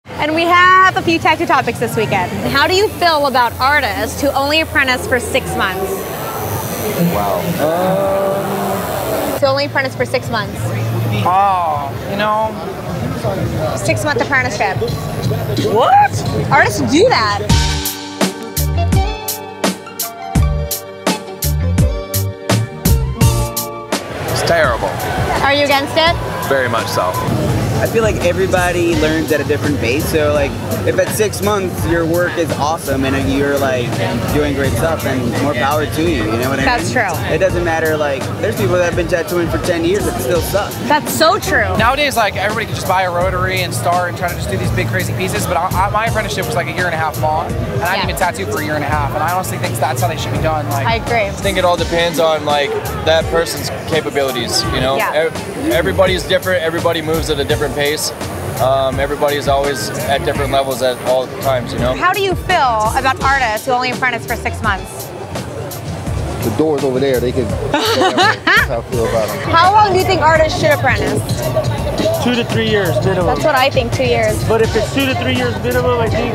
And we have a few tattoo topics this weekend. How do you feel about artists who only apprentice for 6 months? Wow. To only apprentice for 6 months. Oh, you know. 6-month apprenticeship. What? Artists do that. It's terrible. Are you against it? Very much so. I feel like everybody learns at a different pace. So like, if at 6 months your work is awesome and you're like doing great stuff, then more power to you. You know what I mean? That's true. It doesn't matter. Like, there's people that have been tattooing for 10 years that still suck. That's so true. Nowadays, like, everybody can just buy a rotary and start and try to just do these big crazy pieces. But my apprenticeship was like 1.5 years long, and I didn't even tattoo for 1.5 years. And I honestly think that's how they should be done. Like, I agree. I think it all depends on like that person's capabilities. You know, Yeah. Everybody's different. Everybody moves at a different pace. Everybody's always at different levels at all times. You know. How do you feel about artists who only apprentice for 6 months? The door's over there. They can. That's how I feel about them. How long do you think artists should apprentice? 2 to 3 years minimum. That's what I think, 2 years. But if it's 2 to 3 years minimum, I think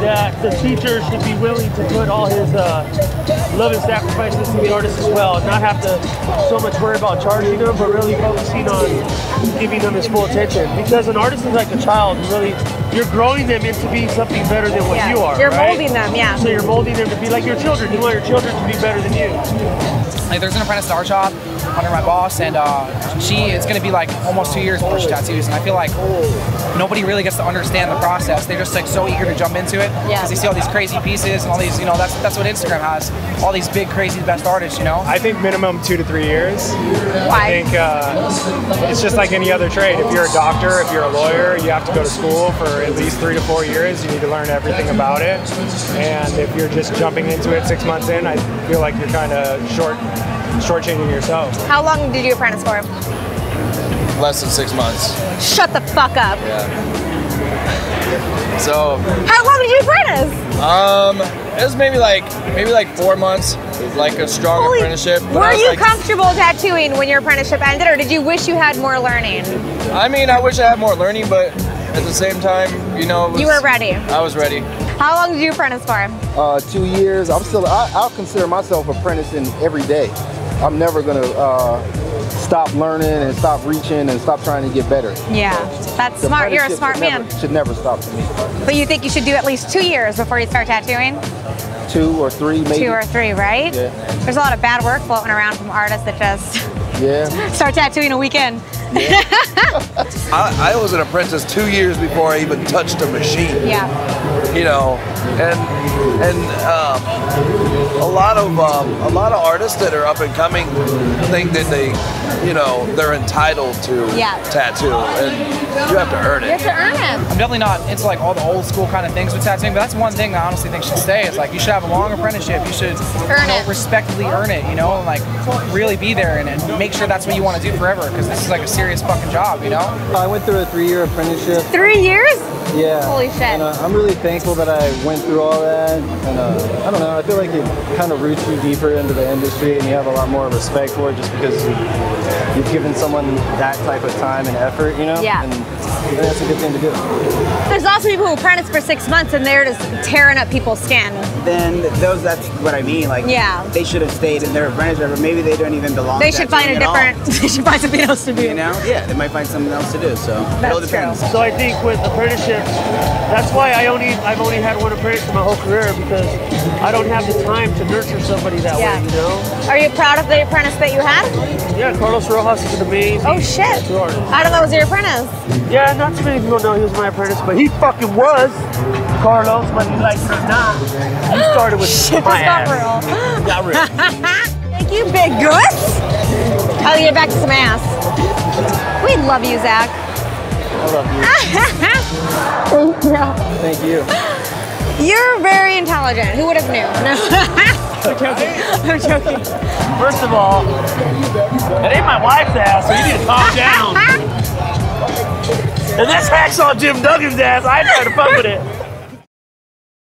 that the teacher should be willing to put all his love and sacrifices to the artist as well, and not have to so much worry about charging them, but really focusing on giving them his full attention. Because an artist is like a child, really, you're growing them into being something better than what you are. You're right? molding them, yeah. So you're molding them to be like your children. You want your children to be better than you. Like, there's an apprentice at our shop under my boss, and it's going to be like almost 2 years before she tattoos, and I feel like nobody really gets to understand the process. They're just like so eager to jump into it because they see all these crazy pieces and all these, you know, that's what Instagram has, all these big crazy best artists, you know. I think minimum 2 to 3 years. Why? I think it's just like any other trade. If you're a doctor, if you're a lawyer, you have to go to school for at least 3 to 4 years. You need to learn everything about it. And if you're just jumping into it 6 months in, I feel like you're kind of shortchanging yourself. How long did you apprentice for? Less than 6 months. Shut the fuck up. Yeah. So. How long did you apprentice? It was maybe like 4 months, like a strong apprenticeship. But were you like, comfortable tattooing when your apprenticeship ended, or did you wish you had more learning? I mean, I wish I had more learning, but at the same time, you know, You were ready. I was ready. How long did you apprentice for? 2 years. I'll consider myself apprenticing every day. I'm never gonna stop learning and stop reaching and stop trying to get better. Yeah, that's smart. You're a smart man. Should never stop for me. But you think you should do at least 2 years before you start tattooing? 2 or 3 maybe. 2 or 3, right? Yeah. There's a lot of bad work floating around from artists that just start tattooing a weekend. Yeah. I was an apprentice 2 years before I even touched a machine. Yeah. You know, and a lot of artists that are up and coming think that they're entitled to tattoo, and you have to earn it. You have to earn it. I'm definitely not into like all the old school kind of things with tattooing, but that's one thing that I honestly think should stay. Is like you should have a long apprenticeship. You should respectfully earn it. You know, and like really be there and make sure that's what you want to do forever, because this is like a serious fucking job. You know. I went through a 3-year apprenticeship. 3 years? Yeah. Holy shit. And I'm really thankful that I went through all that. And I don't know, I feel like it kind of roots you deeper into the industry, and you have a lot more respect for it just because you've given someone that type of time and effort, you know? Yeah. And that's a good thing to do. There's also people who apprentice for 6 months and they're just tearing up people's skin. Then that's what I mean. Like, they should have stayed in their apprenticeship, or maybe they don't even belong. They should find a different. They should find something else to do. You know? Yeah, they might find something else to do. So it all depends. So I think with apprenticeships, that's why I've only had one apprentice my whole career, because I don't have the time to nurture somebody that way. You know? Are you proud of the apprentice that you had? Yeah, Carlos Rojas is an amazing. Oh shit! I don't know, was your apprentice? Yeah, not too many people know he was my apprentice, but he fucking was. Carlos, whether you like it or not. He started with my ass. Got real. Thank you, big goose. I'll get back to some ass. We love you, Zach. I love you. Thank you. Thank you. You're very intelligent. Who would have knew? No. I'm joking. I'm joking. First of all, it ain't my wife's ass, so you need to calm down. And this hacksaw Jim Duggan's ass, I tried to fuck with it.